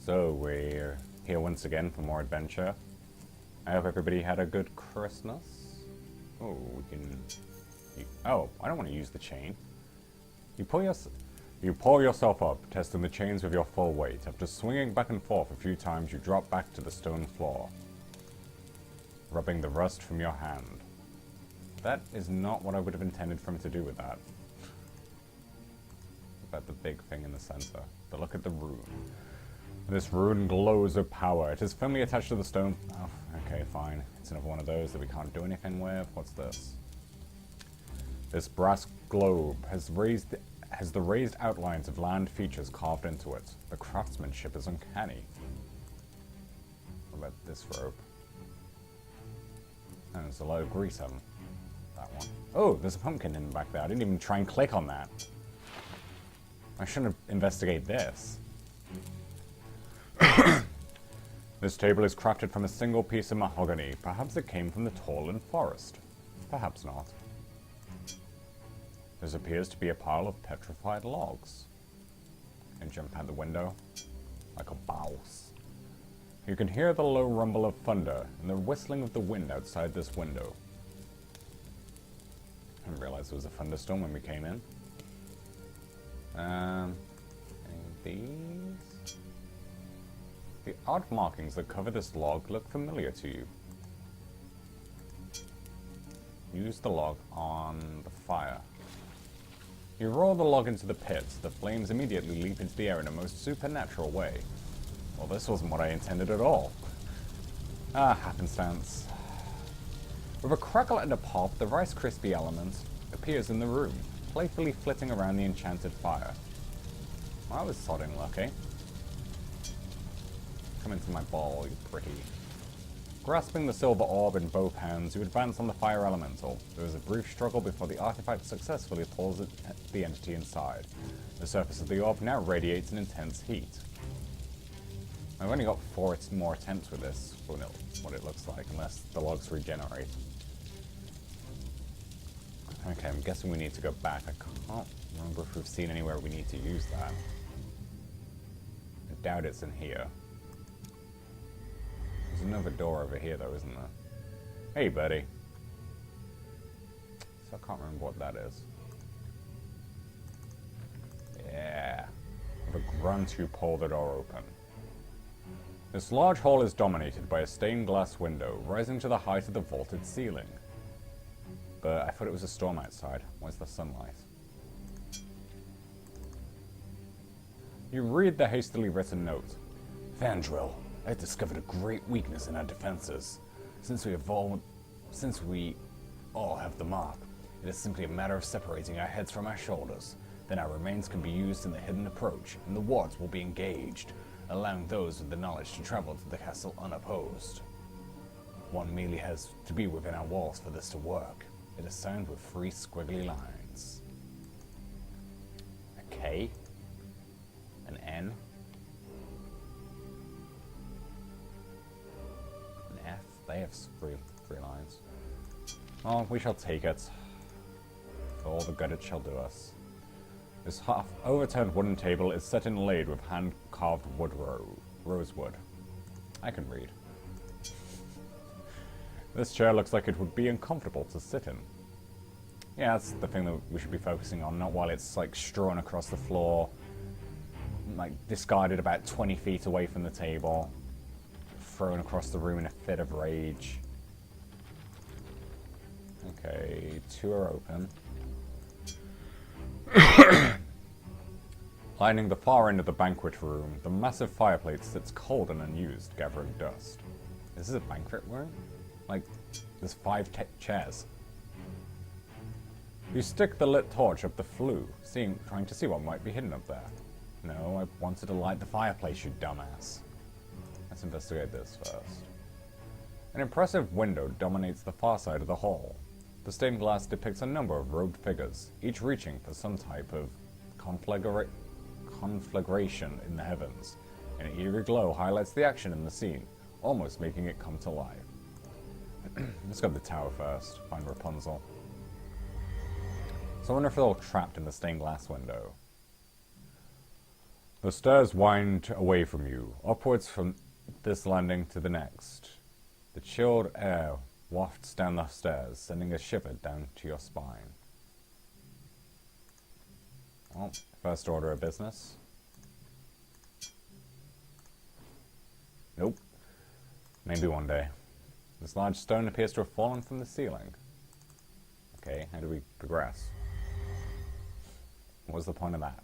So we're here once again for more adventure. I hope everybody had a good Christmas. Oh, we can... oh, I don't want to use the chain. You pull yourself up, testing the chains with your full weight. After swinging back and forth a few times, you drop back to the stone floor, rubbing the rust from your hand. That is not what I would have intended for him to do with that. About the big thing in the center. But look at the rune. This rune glows with power. It is firmly attached to the stone. Oh, okay, fine. It's another one of those that we can't do anything with. What's this? This brass globe has the raised outlines of land features carved into it. The craftsmanship is uncanny. What about this rope? Oh, there's a lot of grease on that one. Oh, there's a pumpkin in the back there. I didn't even try and click on that. I shouldn't investigate this. This table is crafted from a single piece of mahogany. Perhaps it came from the Torland forest. Perhaps not. This appears to be a pile of petrified logs. And jump out the window like a boss. You can hear the low rumble of thunder and the whistling of the wind outside this window. I didn't realize there was a thunderstorm when we came in. These? The odd markings that cover this log look familiar to you. Use the log on the fire. You roll the log into the pit. The flames immediately leap into the air in a most supernatural way. Well, this wasn't what I intended at all. Ah, happenstance. With a crackle and a pop, the Rice Krispie element appears in the room, playfully flitting around the enchanted fire. Well, I was sodding lucky. Come into my ball, you pretty. Grasping the silver orb in both hands, you advance on the fire elemental. There is a brief struggle before the artifact successfully pulls the entity inside. The surface of the orb now radiates an intense heat. I've only got 4 more attempts with this, for what it looks like, unless the logs regenerate. Okay, I'm guessing we need to go back. I can't remember if we've seen anywhere we need to use that. I doubt it's in here. There's another door over here, though, isn't there? Hey, buddy. So I can't remember what that is. Yeah. With a grunt, you pull the door open. This large hall is dominated by a stained glass window, rising to the height of the vaulted ceiling. But I thought it was a storm outside. Where's the sunlight? You read the hastily written note. Vandril, I have discovered a great weakness in our defenses. Since we all have the mark, it is simply a matter of separating our heads from our shoulders. Then our remains can be used in the hidden approach, and the wards will be engaged, allowing those with the knowledge to travel to the castle unopposed. One merely has to be within our walls for this to work. It is signed with 3 squiggly lines. A K, an N, an F. They have three lines. Well, we shall take it. For all the good it shall do us. This half-overturned wooden table is set inlaid with hand-carved rosewood. I can read. This chair looks like it would be uncomfortable to sit in. Yeah, that's the thing that we should be focusing on, not while it's like strewn across the floor, like discarded about 20 feet away from the table, thrown across the room in a fit of rage. Okay, 2 are open. Lining the far end of the banquet room, the massive fireplace sits cold and unused, gathering dust. Is this a banquet room? Like, there's 5 chairs. You stick the lit torch up the flue, trying to see what might be hidden up there. No, I wanted to light the fireplace, you dumbass. Let's investigate this first. An impressive window dominates the far side of the hall. The stained glass depicts a number of robed figures, each reaching for some type of conflagration in the heavens. An eerie glow highlights the action in the scene, almost making it come to life. Let's go to the tower first, find Rapunzel. So I wonder if they're all trapped in the stained glass window. The stairs wind away from you, upwards from this landing to the next. The chilled air wafts down the stairs, sending a shiver down to your spine. Well, first order of business. Nope. Maybe one day. This large stone appears to have fallen from the ceiling. Okay, how do we progress? What was the point of that?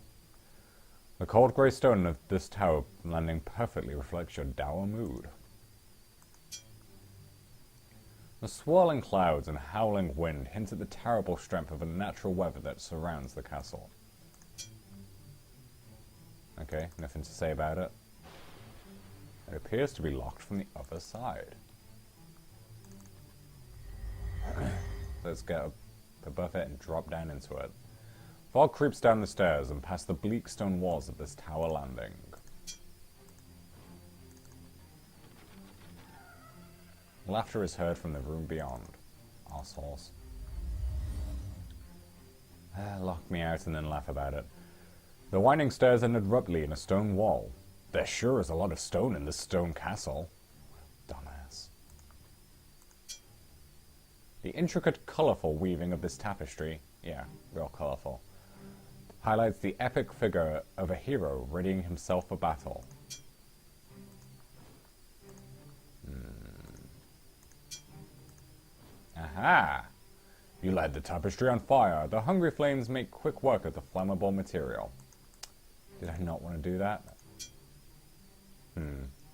The cold grey stone of this tower landing perfectly reflects your dour mood. The swirling clouds and howling wind hint at the terrible strength of the natural weather that surrounds the castle. Okay, nothing to say about it. It appears to be locked from the other side. Let's get above it and drop down into it. Fog creeps down the stairs and past the bleak stone walls of this tower landing. Laughter is heard from the room beyond. Arseholes. Lock me out and then laugh about it. The winding stairs end abruptly in a stone wall. There sure is a lot of stone in this stone castle. Dumbass. The intricate, colourful weaving of this tapestry, yeah, real colourful, highlights the epic figure of a hero readying himself for battle. Aha! You light the tapestry on fire. The hungry flames make quick work of the flammable material. Did I not want to do that?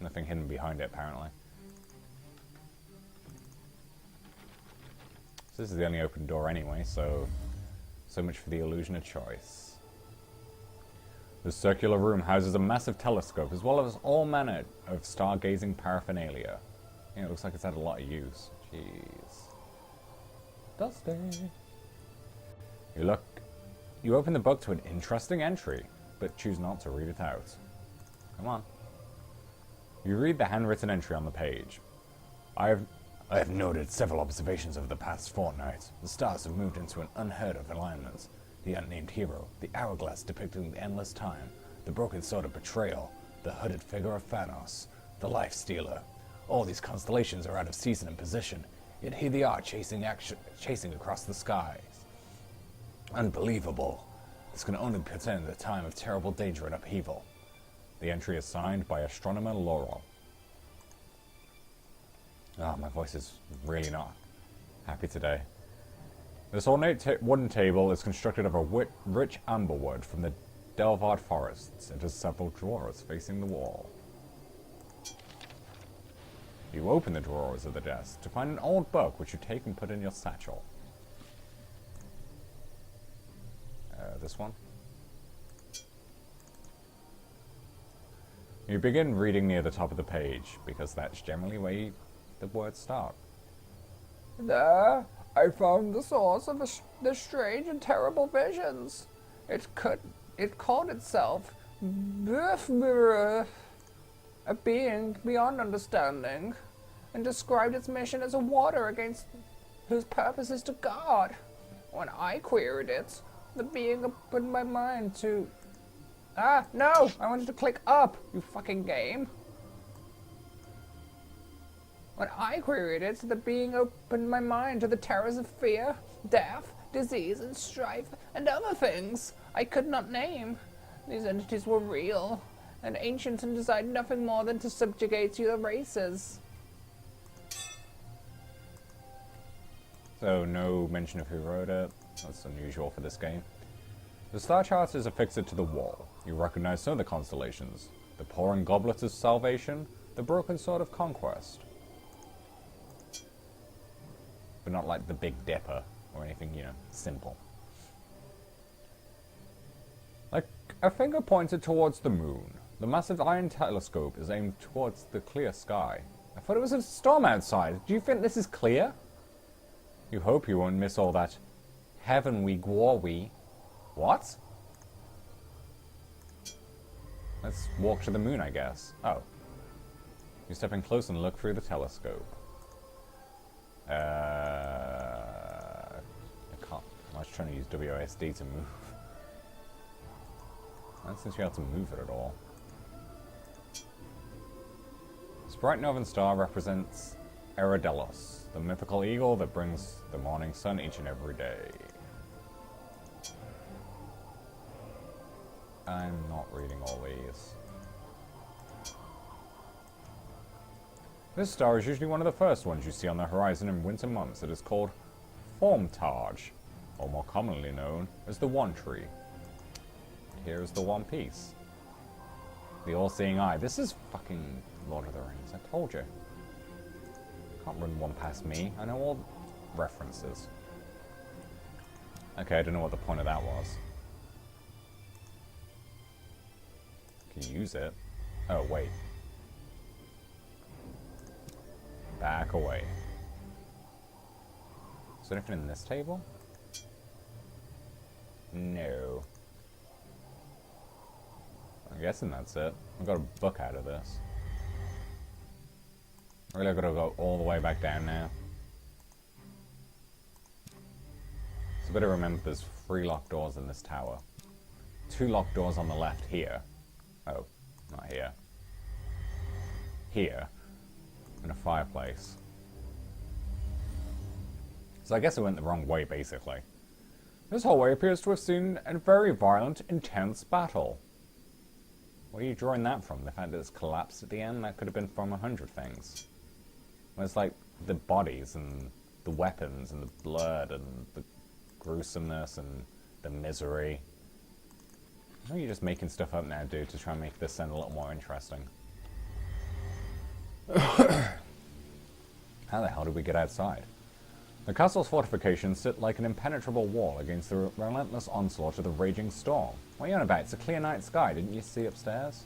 Nothing hidden behind it, apparently. So this is the only open door anyway, so much for the illusion of choice. The circular room houses a massive telescope, as well as all manner of stargazing paraphernalia. Yeah, it looks like it's had a lot of use. Jeez. Dusty. You open the book to an interesting entry, but choose not to read it out. Come on. You read the handwritten entry on the page. I have noted several observations over the past fortnight. The stars have moved into an unheard of alignment. The unnamed hero, the hourglass depicting the endless time, the broken sword of betrayal, the hooded figure of Thanos, the life stealer. All these constellations are out of season and position, yet here they are chasing across the skies. Unbelievable. This can only portend a time of terrible danger and upheaval. The entry is signed by astronomer Laurel. My voice is really not happy today. This ornate wooden table is constructed of a rich amberwood from the Delvard forests. It has several drawers facing the wall. You open the drawers of the desk to find an old book which you take and put in your satchel. This one? You begin reading near the top of the page, because that's generally where the words start. There, I found the source of the strange and terrible visions. It called itself a being beyond understanding, and described its mission as a warder against whose purpose is to guard. When I queried it, the being opened my mind to... no! I wanted to click up, you fucking game. When I queried it, the being opened my mind to the terrors of fear, death, disease, and strife, and other things I could not name. These entities were real, and ancient, and desired nothing more than to subjugate your races. So, no mention of who wrote it. That's unusual for this game. The star chart is affixed to the wall. You recognize some of the constellations. The pouring goblet of salvation, the broken sword of conquest. But not like the Big Dipper, or anything, simple. Like a finger pointed towards the moon. The massive iron telescope is aimed towards the clear sky. I thought it was a storm outside. Do you think this is clear? You hope you won't miss all that heavenly glory. What? Let's walk to the moon, I guess. Oh. You step in close and look through the telescope. I can't. I was trying to use WASD to move. Not since we have to move it at all. This bright northern star represents Eridalos, the mythical eagle that brings the morning sun each and every day. I'm not reading all these. This star is usually one of the first ones you see on the horizon in winter months. It is called Formtage, or more commonly known as the One Tree. Here is the One Piece. The All-Seeing Eye. This is fucking Lord of the Rings, I told you. Can't run one past me. I know all references. Okay, I don't know what the point of that was. Can you use it? Oh, wait. Back away. Is there anything in this table? No. I'm guessing that's it. I got a book out of this. Really, I've got to go all the way back down now. So better remember there's 3 locked doors in this tower. 2 locked doors on the left here. Oh, not here. Here. And a fireplace. So I guess I went the wrong way, basically. This hallway appears to have seen a very violent, intense battle. Where are you drawing that from? The fact that it's collapsed at the end? That could have been from 100 things. Well, it's like the bodies and the weapons and the blood and the gruesomeness and the misery. I know you're just making stuff up now, dude, to try and make this sound a little more interesting. How the hell did we get outside? The castle's fortifications sit like an impenetrable wall against the relentless onslaught of the raging storm. What are you on about? It's a clear night sky. Didn't you see upstairs?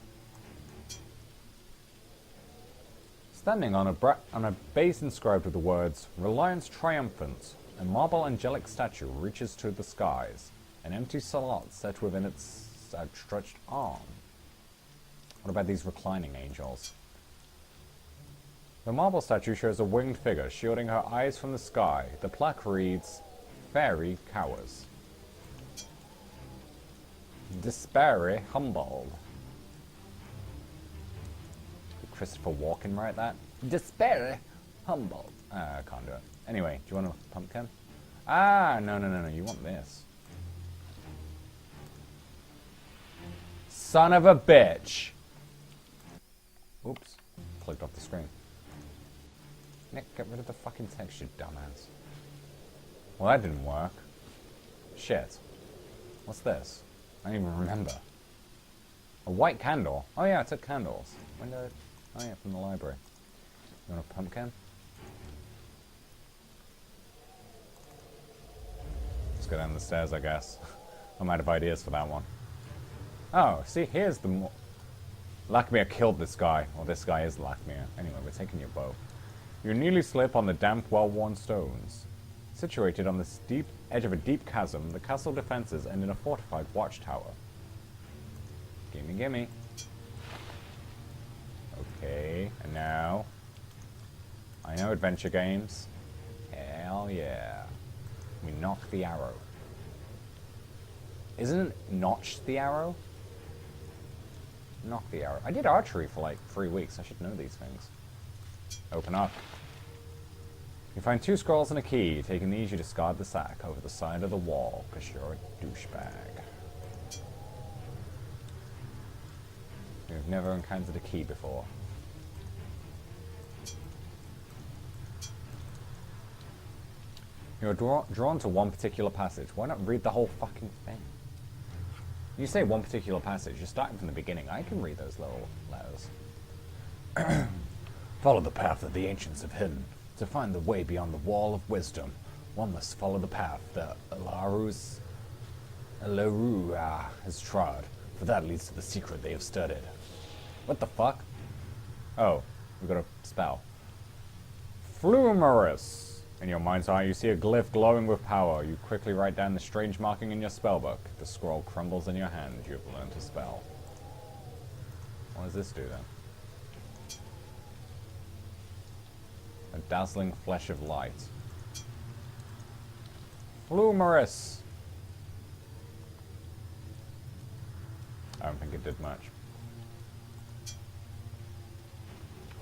Standing on a base inscribed with the words, Reliance Triumphant, a marble angelic statue reaches to the skies, an empty salon set within its outstretched arm. What about these reclining angels? The marble statue shows a winged figure shielding her eyes from the sky. The plaque reads, Fairy Cowers. Despairy Humboldt. Did Christopher Walken write that? Despairy Humboldt. I can't do it. Anyway, do you want a pumpkin? Ah, no, you want this. Son of a bitch! Oops. Clicked off the screen. Nick, get rid of the fucking text, you dumbass. Well, that didn't work. Shit. What's this? I don't even remember. A white candle? Oh yeah, I took candles. When did I... Oh yeah, from the library. You want a pumpkin? Let's go down the stairs, I guess. I'm out of ideas for that one. Oh, see, here's the... Lakmir killed this guy. Well, this guy is Lakmir. Anyway, we're taking your bow. You nearly slip on the damp, well-worn stones. Situated on the steep edge of a deep chasm, the castle defenses end in a fortified watchtower. Gimme, gimme. Okay, and now... I know adventure games. Hell yeah. We knock the arrow. Isn't it notch the arrow? Knock the arrow. I did archery for like 3 weeks. I should know these things. Open up. You find 2 scrolls and a key. Taking these, you discard the sack over the side of the wall, because you're a douchebag. You've never encountered a key before. You're drawn to one particular passage. Why not read the whole fucking thing? You say one particular passage, you're starting from the beginning. I can read those little letters. Follow the path that the ancients have hidden. To find the way beyond the wall of wisdom, one must follow the path that Alaru has trod, for that leads to the secret they have studied. What the fuck? Oh, we got a spell. Flumerus. In your mind's eye, you see a glyph glowing with power. You quickly write down the strange marking in your spellbook. The scroll crumbles in your hand. You have learned to spell. What does this do then? A dazzling flash of light. Flumerus! I don't think it did much.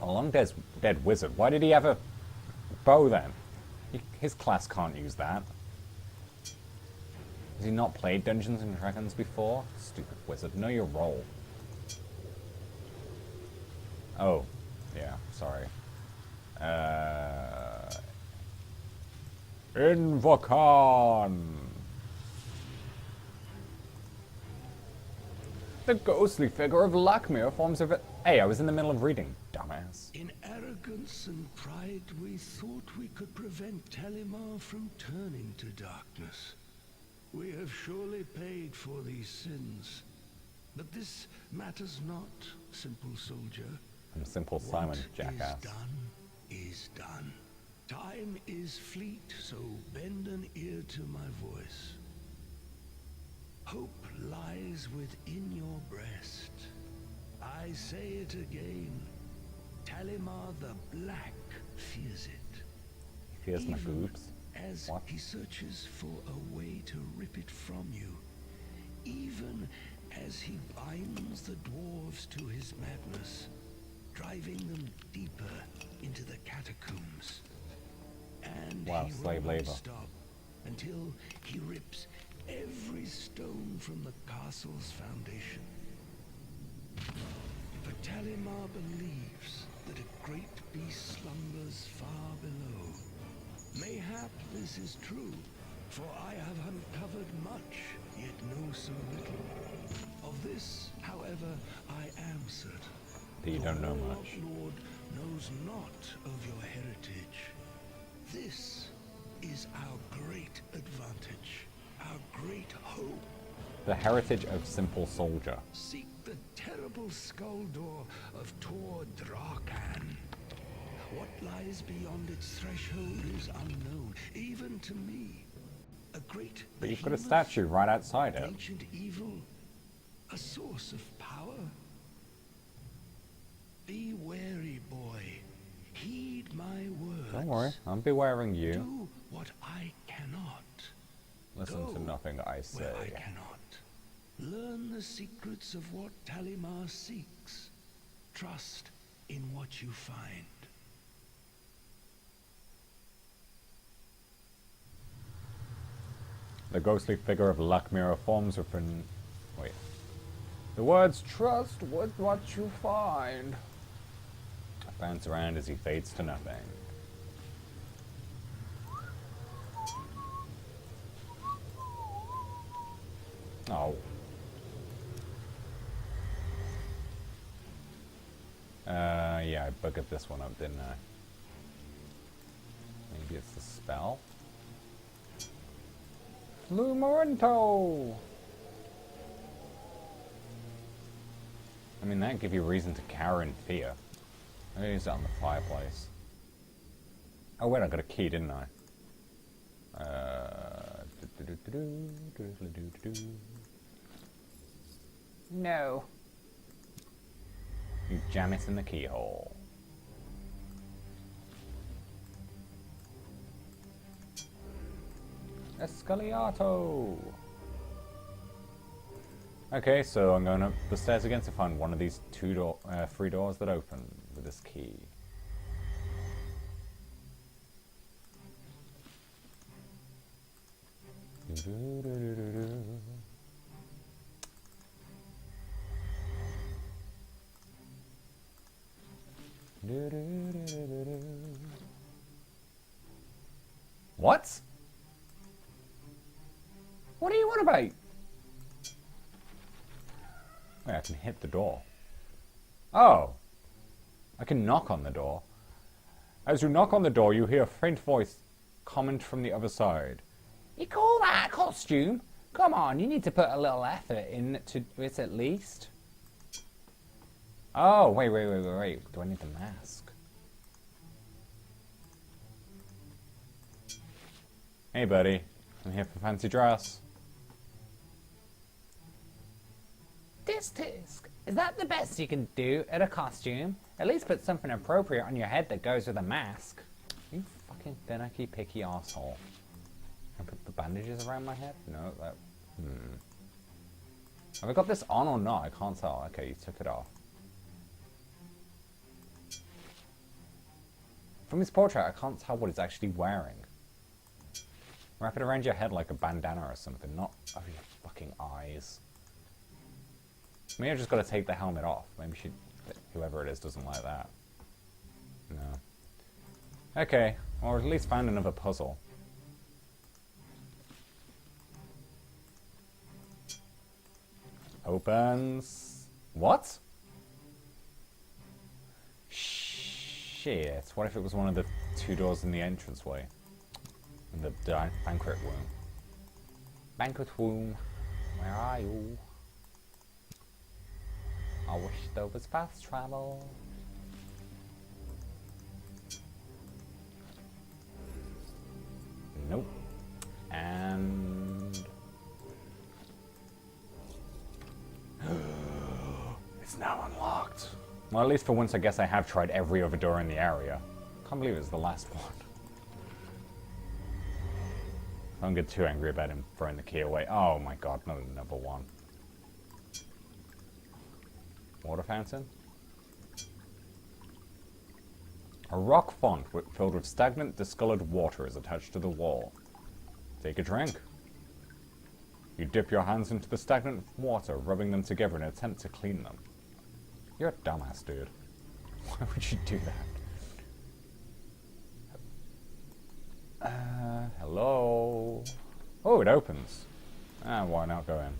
A long dead wizard. Why did he have a bow then? His class can't use that. Has he not played Dungeons and Dragons before? Stupid wizard. Know your role. Oh, yeah, sorry. Invocan! The ghostly figure of Lakmir forms of it. Hey, I was in the middle of reading, dumbass. In arrogance and pride, we thought we could prevent Talimar from turning to darkness. We have surely paid for these sins. But this matters not, simple soldier. I'm Simple Simon, jackass. What is done is done. Time is fleet, so bend an ear to my voice. Hope lies within your breast. I say it again. Talimar the Black fears it. He fears my boobs. As What? he searches for a way to rip it from you. Even as he binds the dwarves to his madness, driving them deeper into the catacombs. And Wow, he slave won't labor. stop until he rips every stone from the castle's foundation. For Talimar believes that a great beast slumbers far below. Mayhap this is true, for I have uncovered much, yet know so little. Of this, however, I am certain. That you don't know The much. Lord knows not of your heritage. This is our great advantage, our great hope. The heritage of Simple Soldier. Seek the terrible skull door of Tor Drakan. What lies beyond its threshold is unknown, even to me. A great But you've got a behemoth, statue right outside it. ancient evil, a source of power. Be wary, boy. Heed my words. Don't worry, I'll be wearing you. Do what I cannot. Listen to Go nothing I say. where I cannot. Learn the secrets of what Talimar seeks. Trust in what you find. The ghostly figure of Lakmir forms within... Wait. The words Trust with what you find. bounce around as he fades to nothing. Oh. Yeah, I buggered this one up, didn't I? Maybe it's the spell? Lumorento! I mean, that'd give you reason to cower in fear. I'm gonna use that on the fireplace. Oh wait, I got a key, didn't I? No. You jam it in the keyhole. Escaliato! Okay, so I'm going up the stairs again to find one of these three doors that open with this key. What? What do you want about? Wait, I can hit the door. Oh! I can knock on the door. As you knock on the door, you hear a faint voice comment from the other side. You call that a costume? Come on, you need to put a little effort into it at least. Oh, wait. Do I need the mask? Hey, buddy. I'm here for fancy dress. Tisk. Is that the best you can do at a costume? At least put something appropriate on your head that goes with a mask. You fucking finicky, picky asshole. Can I put the bandages around my head? No, that... Have I got this on or not? I can't tell. Okay, you took it off. From his portrait, I can't tell what he's actually wearing. Wrap it around your head like a bandana or something, not over your fucking eyes. Maybe I've just got to take the helmet off. Maybe whoever it is doesn't like that. No. Okay, or at least find another puzzle. Opens. What? Shit. What if it was one of the two doors in the entranceway? In the banquet room. Banquet room. Where are you? I wish there was fast travel. Nope. And... it's now unlocked. Well, at least for once I guess I have tried every other door in the area. Can't believe it was the last one. Don't get too angry about him throwing the key away. Oh my god, not another one. Water fountain? A rock font filled with stagnant, discolored water is attached to the wall. Take a drink. You dip your hands into the stagnant water, rubbing them together in an attempt to clean them. You're a dumbass, dude. Why would you do that? Hello? Oh, it opens. Why not go in?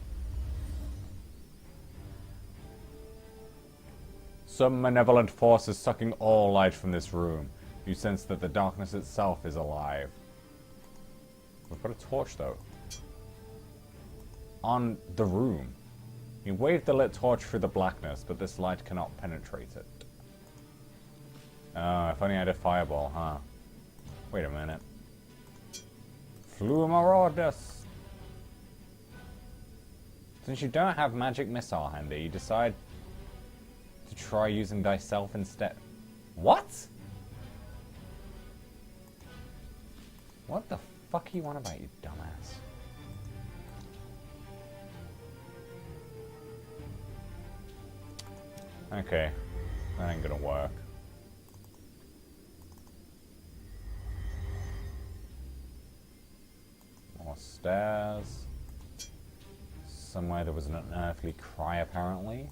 Some malevolent force is sucking all light from this room. You sense that the darkness itself is alive. We've got a torch, though. On the room. You wave the lit torch through the blackness, but this light cannot penetrate it. If only I had a fireball, huh? Wait a minute. Flumaraudus! Since you don't have magic missile handy, you decide to try using thyself instead. What? What the fuck are you on about, you dumbass? Okay, that ain't gonna work. More stairs. Somewhere there was an unearthly cry, apparently.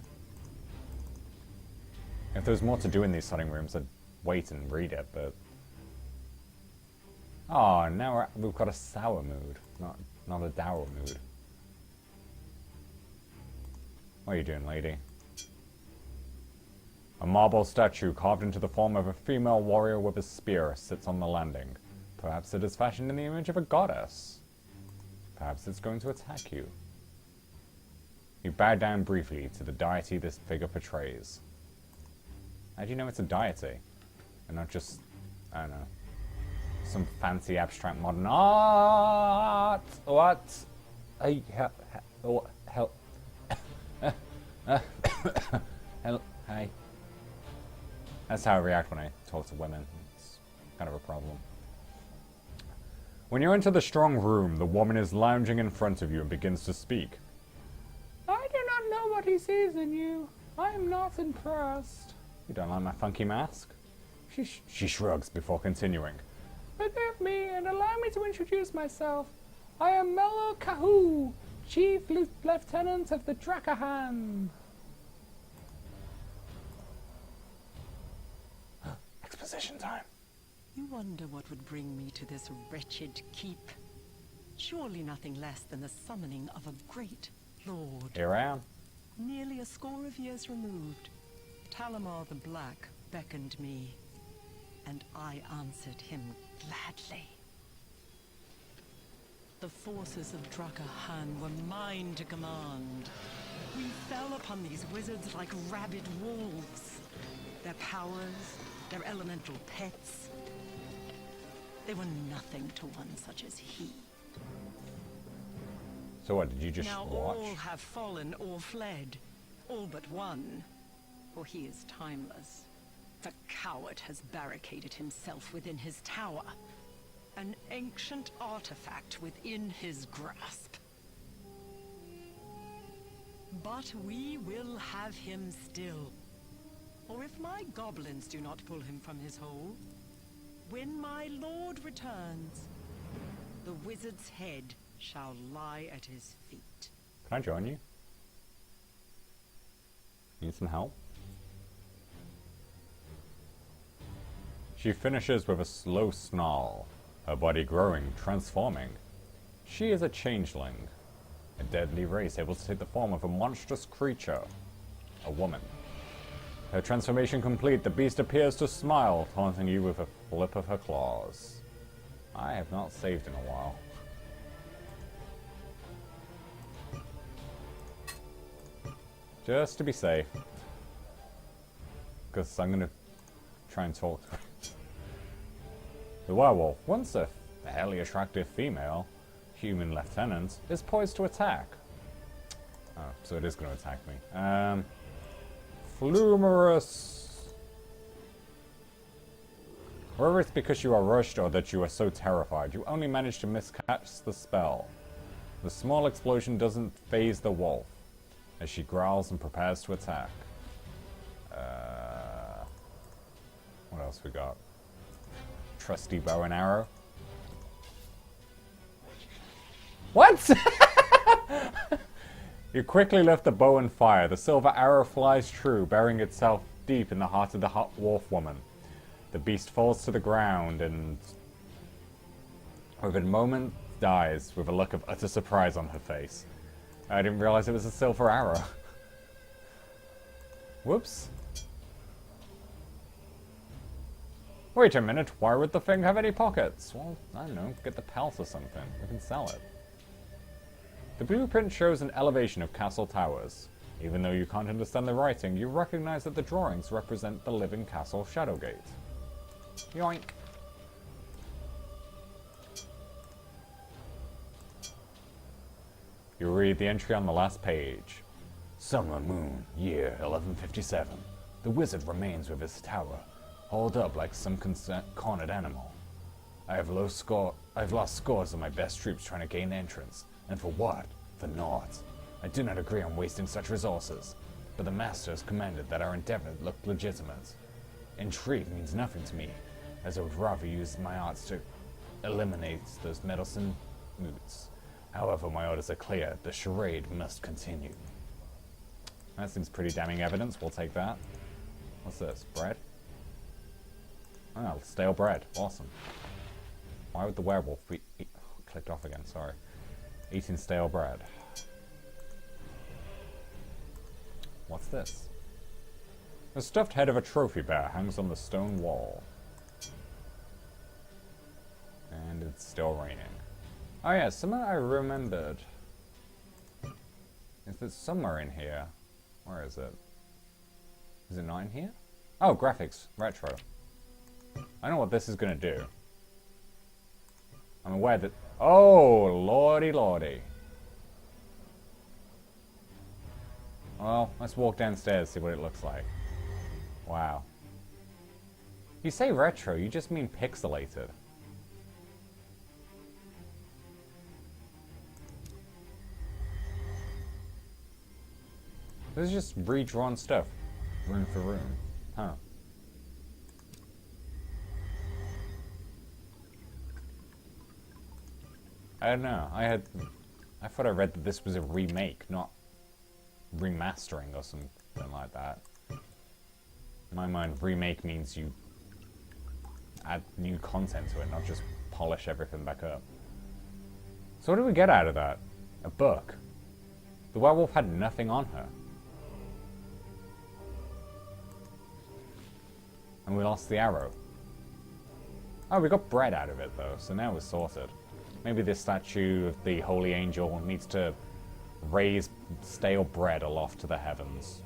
If there was more to do in these setting rooms, I'd wait and read it, but... Oh, now we've got a sour mood, not a dour mood. What are you doing, lady? A marble statue carved into the form of a female warrior with a spear sits on the landing. Perhaps it is fashioned in the image of a goddess. Perhaps it's going to attack you. You bow down briefly to the deity this figure portrays. How do you know it's a deity? And not just, I don't know, some fancy abstract modern art? What? Hey, help. Hey. That's how I react when I talk to women. It's kind of a problem. When you enter the strong room, the woman is lounging in front of you and begins to speak. I do not know what he sees in you. I am not impressed. You don't like my funky mask? She shrugs before continuing. Forgive me and allow me to introduce myself. I am Mello Kahoo, Chief Lieutenant of the Drakahan. Exposition time. You wonder what would bring me to this wretched keep. Surely nothing less than the summoning of a great lord. Here I am. Nearly a score of years removed, Talamar the Black beckoned me, and I answered him gladly. The forces of Drakahan were mine to command. We fell upon these wizards like rabid wolves. Their powers, their elemental pets, they were nothing to one such as he. So what, did you just now watch? All have fallen or fled, all but one, for he is timeless. The coward has barricaded himself within his tower, an ancient artifact within his grasp. But we will have him still. Or if my goblins do not pull him from his hole, when my lord returns, the wizard's head shall lie at his feet. Can I join you? Need some help? She finishes with a slow snarl, her body growing, transforming. She is a changeling, a deadly race able to take the form of a monstrous creature, a woman. Her transformation complete, the beast appears to smile, taunting you with a flip of her claws. I have not saved in a while. Just to be safe. Because I'm going to try and talk to her. The werewolf, once a fairly attractive female, human lieutenant, is poised to attack. Oh, so it is going to attack me. Flumerous. Whether it's because you are rushed or that you are so terrified, you only manage to miscast the spell. The small explosion doesn't faze the wolf, as she growls and prepares to attack. What else we got? Trusty bow and arrow. What? You quickly lift the bow and fire. The silver arrow flies true, burying itself deep in the heart of the wolf woman. The beast falls to the ground and within a moment dies with a look of utter surprise on her face. I didn't realize it was a silver arrow. Whoops. Wait a minute, why would the thing have any pockets? Well, I don't know, get the pelt or something. We can sell it. The blueprint shows an elevation of castle towers. Even though you can't understand the writing, you recognize that the drawings represent the living castle Shadowgate. Yoink. You read the entry on the last page. Summer moon, year 1157. The wizard remains with his tower, hauled up like some cornered animal. I've lost scores of my best troops trying to gain entrance. And for what? For naught. I do not agree on wasting such resources, but the master has commanded that our endeavor look legitimate. Intrigue means nothing to me, as I would rather use my arts to eliminate those meddlesome moods. However, my orders are clear. The charade must continue. That seems pretty damning evidence. We'll take that. What's this? Bread? Oh, stale bread. Awesome. Why would the werewolf be... clicked off again, sorry. Eating stale bread. What's this? The stuffed head of a trophy bear hangs on the stone wall. And it's still raining. Oh yeah, something I remembered. Is it somewhere in here? Where is it? Is it not in here? Oh, graphics. Retro. I know what this is going to do. I'm aware that... Oh, lordy lordy. Well, let's walk downstairs, see what it looks like. Wow. You say retro, you just mean pixelated. This is just redrawn stuff, room for room. Huh. I don't know. I thought I read that this was a remake, not remastering or something like that. In my mind, remake means you add new content to it, not just polish everything back up. So what do we get out of that? A book. The werewolf had nothing on her. And we lost the arrow. Oh, we got bread out of it though, so now we're sorted. Maybe this statue of the Holy Angel needs to raise stale bread aloft to the heavens.